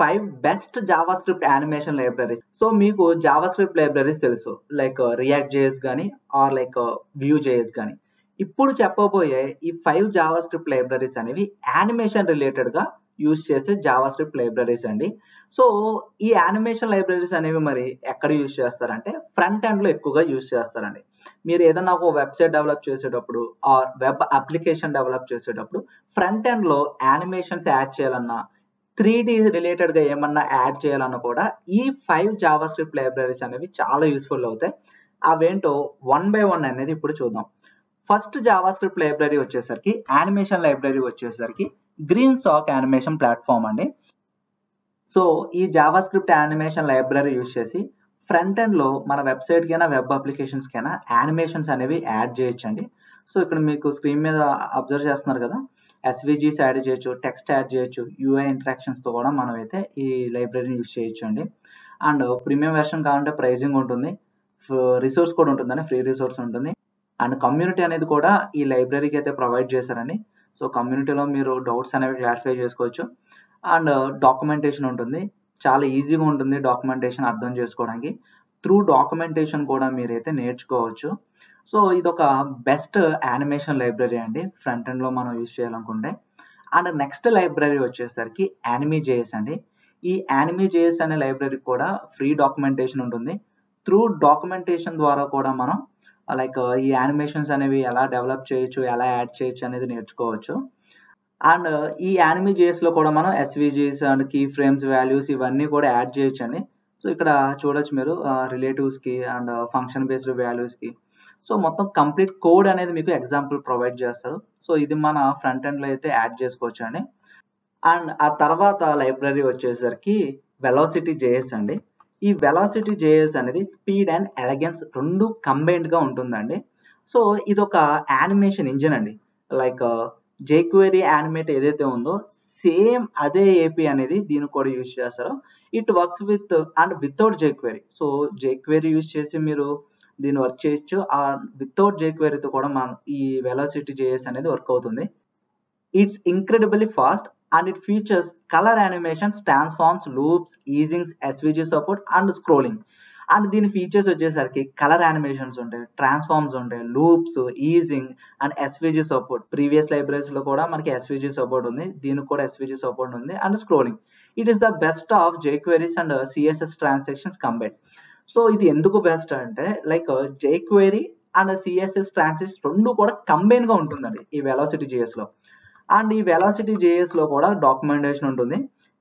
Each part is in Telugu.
5 best Java script animation libraries. So మీకు జావా స్క్రిప్ట్ లైబ్రరీస్ తెలుసు, లైక్ రియాక్ట్ జేఎస్ కానీ ఆర్ లైక్ వ్యూ జేఎస్ కానీ. ఇప్పుడు చెప్పబోయే ఈ 5 జావా స్క్రిప్ట్ లైబ్రరీస్ అనేవి యానిమేషన్ రిలేటెడ్గా యూజ్ చేసే జావా స్క్రిప్ట్ లైబ్రరీస్ అండి. సో ఈ యానిమేషన్ లైబ్రరీస్ అనేవి మరి ఎక్కడ యూజ్ చేస్తారంటే ఫ్రంట్ ఎండ్లో ఎక్కువగా యూజ్ చేస్తారండి. మీరు ఏదైనా ఒక వెబ్సైట్ డెవలప్ చేసేటప్పుడు ఆర్ వెబ్ అప్లికేషన్ డెవలప్ చేసేటప్పుడు ఫ్రంట్ ఎండ్లో యానిమేషన్స్ యాడ్ చేయాలన్నా 3D రిలేటెడ్గా ఏమన్నా యాడ్ చేయాలన్నా కూడా ఈ 5 జావా స్క్రిప్ట్ లైబ్రరీస్ అనేవి చాలా యూస్ఫుల్ అవుతాయి. అవేంటో 1 by 1 అనేది ఇప్పుడు చూద్దాం. ఫస్ట్ జావా స్క్రిప్ట్ లైబ్రరీ వచ్చేసరికి యానిమేషన్ లైబ్రరీ వచ్చేసరికి గ్రీన్ సాక్ యానిమేషన్ ప్లాట్ఫామ్ అండి. సో ఈ Java script animation library use చేసి ఫ్రంట్ ఎండ్లో మన వెబ్సైట్కి అయినా వెబ్ అప్లికేషన్స్కి అయినా యానిమేషన్స్ అనేవి యాడ్ చేయొచ్చండి. సో ఇక్కడ మీకు స్క్రీన్ మీద అబ్జర్వ్ చేస్తున్నారు కదా, ఎస్విజీస్ యాడ్ చేయొచ్చు, టెక్స్ట్ యాడ్ చేయొచ్చు, యూఐ ఇంటరాక్షన్స్తో కూడా మనం అయితే ఈ లైబ్రరీని యూజ్ చేయొచ్చు అండి. అండ్ ప్రీమియం వెర్షన్ కావాలంటే ప్రైజింగ్ ఉంటుంది, రిసోర్స్ కూడా ఉంటుందని, ఫ్రీ రిసోర్స్ ఉంటుంది. అండ్ కమ్యూనిటీ అనేది కూడా ఈ లైబ్రరీకి అయితే ప్రొవైడ్ చేశారండి. సో కమ్యూనిటీలో మీరు డౌట్స్ అనేవి క్లారిఫై చేసుకోవచ్చు. అండ్ డాక్యుమెంటేషన్ ఉంటుంది, చాలా ఈజీగా ఉంటుంది డాక్యుమెంటేషన్ అర్థం చేసుకోవడానికి. త్రూ డాక్యుమెంటేషన్ కూడా మీరైతే నేర్చుకోవచ్చు. సో ఇదొక బెస్ట్ యానిమేషన్ లైబ్రరీ అండి ఫ్రంట్ ఎండ్లో మనం యూజ్ చేయాలనుకుంటే. అండ్ నెక్స్ట్ లైబ్రరీ వచ్చేసరికి యానిమీ.js అండి. ఈ యానిమీ.js అనే లైబ్రరీ కూడా ఫ్రీ డాక్యుమెంటేషన్ ఉంటుంది. త్రూ డాక్యుమెంటేషన్ ద్వారా కూడా మనం లైక్ ఈ యానిమేషన్స్ అనేవి ఎలా డెవలప్ చేయొచ్చు, ఎలా యాడ్ చేయొచ్చు అనేది నేర్చుకోవచ్చు. అండ్ ఈ యానిమీ.js కూడా మనం ఎస్విజీస్ అండ్ కీ ఫ్రేమ్స్, వాల్యూస్ ఇవన్నీ కూడా యాడ్ చేయొచ్చు అండి. సో ఇక్కడ చూడొచ్చు మీరు రిలేటివ్స్కి అండ్ ఫంక్షన్ బేస్డ్ వాల్యూస్కి. సో మొత్తం కంప్లీట్ కోడ్ అనేది మీకు ఎగ్జాంపుల్ ప్రొవైడ్ చేస్తారు. సో ఇది మన ఫ్రంట్ ఎండ్లో అయితే యాడ్ చేసుకోవచ్చు అండి. అండ్ ఆ తర్వాత లైబ్రరీ వచ్చేసరికి వెలాసిటీ.js అండి. ఈ వెలాసిటీ.js అనేది స్పీడ్ అండ్ ఎలగెన్స్ రెండు కంబైన్డ్గా ఉంటుందండి. సో ఇది ఒక యానిమేషన్ ఇంజిన్ అండి. లైక్ jQuery యానిమేట్ ఏదైతే ఉందో సేమ్ అదే ఏపీ అనేది దీనికి కూడా యూజ్ చేస్తారు. It works with and without jQuery. So jQuery use చేసి మీరు దీన్ని వర్క్ చేయొచ్చు. వితౌట్ jQueryతో కూడా మన ఈ వెలాసిటీ.js అనేది వర్క్ అవుతుంది. It's incredibly fast and it features colour animations, transforms, loops, easings, SVG support and scrolling. And దీని ఫీచర్స్ వచ్చేసరికి కలర్ యానిమేషన్స్ ఉంటాయి, ట్రాన్స్ఫార్మ్స్ ఉంటాయి, loops, easing and SVG support. Previous లైబ్రరీస్లో కూడా మనకి ఎస్విజీ సపోర్ట్ ఉంది, దీనికి కూడా ఎస్విజీ సపోర్ట్ ఉంది. And scrolling. It is the best of jQuery and CSS transactions combine. So ఇది ఎందుకు బెస్ట్ అంటే like jQuery and CSS transactions రెండు కూడా కంబైన్గా ఉంటుందండి ఈ వెలాసిటీ.jsలో. అండ్ ఈ వెలాసిటీ.jsలో కూడా డాక్యుమెంటేషన్ ఉంటుంది.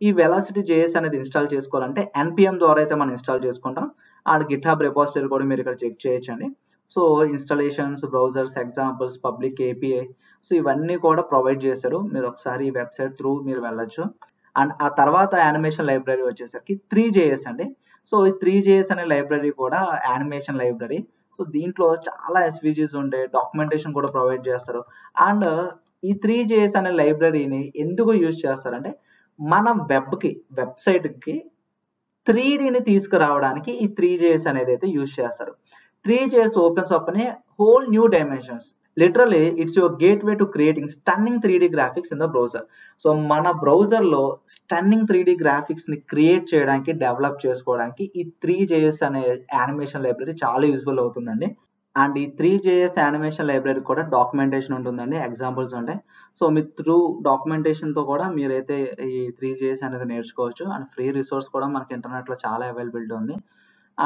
ఈ వెలాసిటీ.js అనేది ఇన్స్టాల్ చేసుకోవాలంటే npm ద్వారా అయితే మనం ఇన్స్టాల్ చేసుకుంటాం. అండ్ గిట్హబ్ రిపోజిటరీ కూడా మీరు ఇక్కడ చెక్ చేయొచ్చండి. So installations, browsers, examples, public API, so ఇవన్నీ కూడా ప్రొవైడ్ చేశారు. మీరు ఒకసారి ఈ వెబ్సైట్ త్రూ మీరు వెళ్ళొచ్చు. అండ్ ఆ తర్వాత యానిమేషన్ లైబ్రరీ వచ్చేసరికి 3JS అండి. సో ఈ 3JS అనే లైబ్రరీ కూడా యానిమేషన్ లైబ్రరీ. సో దీంట్లో చాలా ఎస్విజీస్ ఉంటాయి, డాక్యుమెంటేషన్ కూడా ప్రొవైడ్ చేస్తారు. అండ్ ఈ 3JS అనే లైబ్రరీని ఎందుకు యూజ్ చేస్తారంటే మన వెబ్సైట్కి 3Dని తీసుకురావడానికి ఈ 3JS అనేది అయితే యూజ్ చేస్తారు. 3JS opens up a whole new dimensions. Literally, it's your gateway to creating stunning 3D graphics in the browser. So మన బ్రౌజర్లో స్టన్నింగ్ 3D గ్రాఫిక్స్ని క్రియేట్ చేయడానికి, డెవలప్ చేసుకోవడానికి ఈ 3JS అనే యానిమేషన్ లైబ్రరీ చాలా యూస్ఫుల్ అవుతుందండి. అండ్ ఈ 3JS యానిమేషన్ లైబ్రరీ కూడా డాక్యుమెంటేషన్ ఉంటుందండి, ఎగ్జాంపుల్స్ ఉంటాయి. సో మీ త్రూ డాక్యుమెంటేషన్తో కూడా మీరైతే ఈ 3JS అనేది నేర్చుకోవచ్చు. అండ్ ఫ్రీ రిసోర్స్ కూడా మనకి ఇంటర్నెట్లో చాలా అవైలబిలిటీ ఉంది.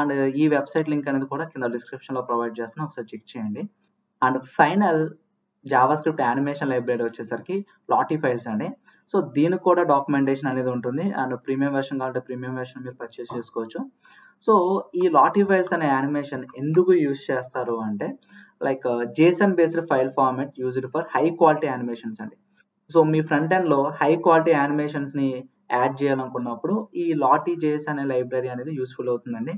అండ్ ఈ వెబ్సైట్ లింక్ అనేది కూడా కింద డిస్క్రిప్షన్లో ప్రొవైడ్ చేస్తున్నాను, ఒకసారి చెక్ చేయండి. And final Java script animation library వచ్చేసరికి లాటీ ఫైల్స్ అండి. సో దీనికి కూడా డాక్యుమెంటేషన్ అనేది ఉంటుంది. అండ్ ప్రీమియం వెర్షన్ కావాలంటే ప్రీమియం వెర్షన్ మీరు పర్చేస్ చేసుకోవచ్చు. సో ఈ లాటీ ఫైల్స్ అనే యానిమేషన్ ఎందుకు యూజ్ చేస్తారు అంటే like JSON based file format used for high quality animations అండి. సో మీ ఫ్రంట్ ఎండ్లో హై క్వాలిటీ యానిమేషన్స్ని యాడ్ చేయాలనుకున్నప్పుడు ఈ లాటీ.js అనే లైబ్రరీ అనేది యూస్ఫుల్ అవుతుందండి.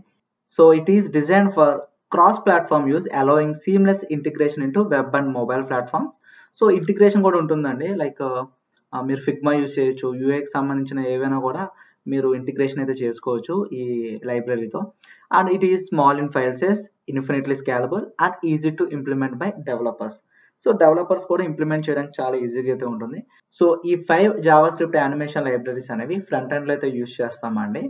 So it is design for cross platform use, allowing seamless integration into web and mobile platforms. So integration కూడా ఉంటుందండి, లైక్ మీరు ఫిగ్మా యూజ్ చేయొచ్చు, యూఏకి సంబంధించిన ఏవైనా కూడా మీరు ఇంటిగ్రేషన్ అయితే చేసుకోవచ్చు ఈ లైబ్రరీతో. And it is small in file size, infinitely scalable and easy to implement by developers. So developers కూడా ఇంప్లిమెంట్ చేయడానికి చాలా ఈజీగా అయితే ఉంటుంది. సో ఈ 5 జావా స్క్రిప్ట్ యానిమేషన్ లైబ్రరీస్ అనేవి ఫ్రంట్ ఎండ్లో అయితే యూజ్ చేస్తామండి.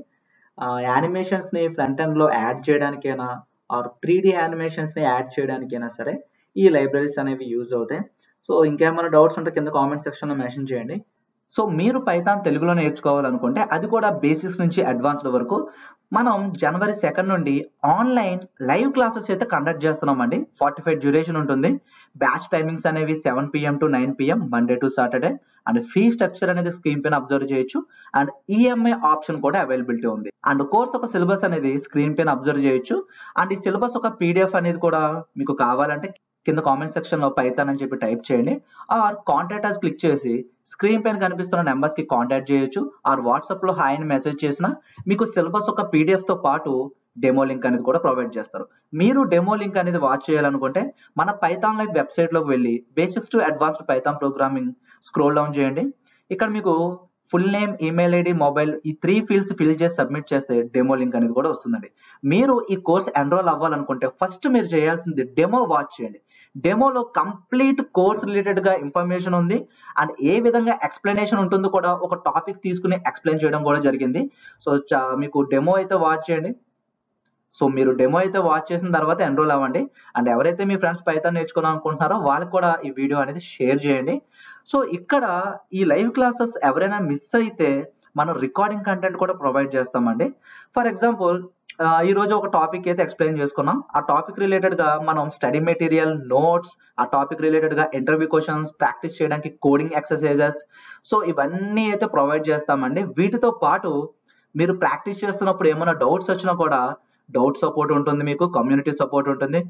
యానిమేషన్స్ని ఫ్రంట్ ఎండ్లో యాడ్ చేయడానికైనా ఆర్ 3D యానిమేషన్స్ని యాడ్ చేయడానికైనా సరే ఈ లైబ్రరీస్ అనేవి యూజ్ అవుతాయి. సో ఇంకేమైనా డౌట్స్ ఉంటే కింద కామెంట్ సెక్షన్లో మెన్షన్ చేయండి. సో మీరు పైథాన్ తెలుగులో నేర్చుకోవాలనుకుంటే అది కూడా బేసిక్స్ నుంచి అడ్వాన్స్డ్ వరకు మనం జనవరి 2 నుండి ఆన్లైన్ లైవ్ క్లాసెస్ అయితే కండక్ట్ చేస్తున్నామండి. 45 డ్యూరేషన్ ఉంటుంది. బ్యాచ్ టైమింగ్స్ అనేవి 7 PM to 9 PM Monday to Saturday. And fee structure అనేది స్క్రీన్ పైన అబ్జర్వ్ చేయొచ్చు. అండ్ ఈఎంఐ ఆప్షన్ కూడా అవైలబిలిటీ ఉంది. అండ్ కోర్స్ ఒక సిలబస్ అనేది స్క్రీన్ పైన అబ్జర్వ్ చేయొచ్చు. అండ్ ఈ సిలబస్ ఒక PDF అనేది కూడా మీకు కావాలంటే కింద కామెంట్ సెక్షన్ లో పైథాన్ అని చెప్పి టైప్ చేయండి. ఆర్ కాంటాక్ట్ అస్ క్లిక్ చేసి స్క్రీన్ పైన కనిపిస్తున్న నెంబర్స్ కి కాంటాక్ట్ చేయొచ్చు. ఆర్ వాట్సాప్ లో హాయ్ అని మెసేజ్ చేసినా మీకు సిలబస్ ఒక PDF తో పాటు డెమో లింక్ అనేది కూడా ప్రొవైడ్ చేస్తారు. మీరు డెమో లింక్ అనేది వాచ్ చేయాలనుకుంటే మన పైథాన్ లైవ్ వెబ్సైట్ లోకి వెళ్ళి basics to advanced Python programming scroll down చేయండి. ఇక్కడ మీకు full name, email ID, mobile ఈ 3 ఫీల్డ్స్ ఫిల్ చేసి సబ్మిట్ చేస్తే డెమో లింక్ అనేది కూడా వస్తుందండి. మీరు ఈ కోర్స్ ఎన్రోల్ అవ్వాలనుకుంటే ఫస్ట్ మీరు చేయాల్సింది డెమో వాచ్ చేయండి. డెమోలో కంప్లీట్ కోర్స్ రిలేటెడ్ గా ఇన్ఫర్మేషన్ ఉంది. అండ్ ఏ విధంగా ఎక్స్ప్లెనేషన్ ఉంటుందో కూడా ఒక టాపిక్ తీసుకుని ఎక్స్ప్లెయిన్ చేయడం కూడా జరిగింది. సో మీకు డెమో అయితే వాచ్ చేయండి. సో మీరు డెమో అయితే వాచ్ చేసిన తర్వాత ఎన్రోల్ అవ్వండి. అండ్ ఎవరైతే మీ ఫ్రెండ్స్ పైథాన్ నేర్చుకోవాలనుకుంటున్నారో వాళ్ళకి కూడా ఈ వీడియో అనేది షేర్ చేయండి. సో ఇక్కడ ఈ లైవ్ క్లాసెస్ ఎవరైనా మిస్ అయితే మనం రికార్డింగ్ కంటెంట్ కూడా ప్రొవైడ్ చేస్తామండి. ఫర్ ఎగ్జాంపుల్ ఈ రోజు ఒక టాపిక్ అయితే ఎక్స్ప్లెయిన్ చేసుకున్నాం. ఆ టాపిక్ రిలేటెడ్ గా మనం స్టడీ మెటీరియల్, నోట్స్, ఆ టాపిక్ రిలేటెడ్ గా ఇంటర్వ్యూ క్వశ్చన్స్, ప్రాక్టీస్ చేయడానికి కోడింగ్ ఎక్సర్సైజెస్, సో ఇవన్నీ అయితే ప్రొవైడ్ చేస్తామండి. వీటితో పాటు మీరు ప్రాక్టీస్ చేస్తున్నప్పుడు ఏమైనా డౌట్స్ వచ్చినా కూడా డౌట్ సపోర్ట్ ఉంటుంది, మీకు కమ్యూనిటీ సపోర్ట్ ఉంటుంది.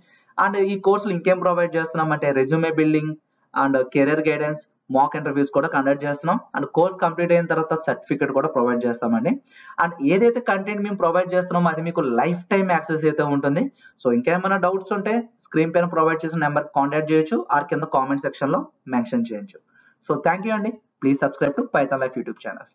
అండ్ ఈ కోర్సులు ఇంకేం ప్రొవైడ్ చేస్తున్నామంటే resume building and career guidance, mock interviews కూడా కండక్ట్ చేస్తున్నాం. అండ్ కోర్స్ కంప్లీట్ అయిన తర్వాత సర్టిఫికేట్ కూడా ప్రొవైడ్ చేస్తామండి. అండ్ ఏదైతే కంటెంట్ మేము ప్రొవైడ్ చేస్తున్నామో అది మీకు లైఫ్ టైం యాక్సెస్ అయితే ఉంటుంది. సో ఇంకేమైనా డౌట్స్ ఉంటే స్క్రీన్ పైన ప్రొవైడ్ చేసిన నెంబర్ కాంటాక్ట్ చేయొచ్చు ఆర్ కింద కామెంట్ సెక్షన్ లో మెన్షన్ చేయొచ్చు. సో థ్యాంక్ యూ అండి. Please subscribe to Python life YouTube channel.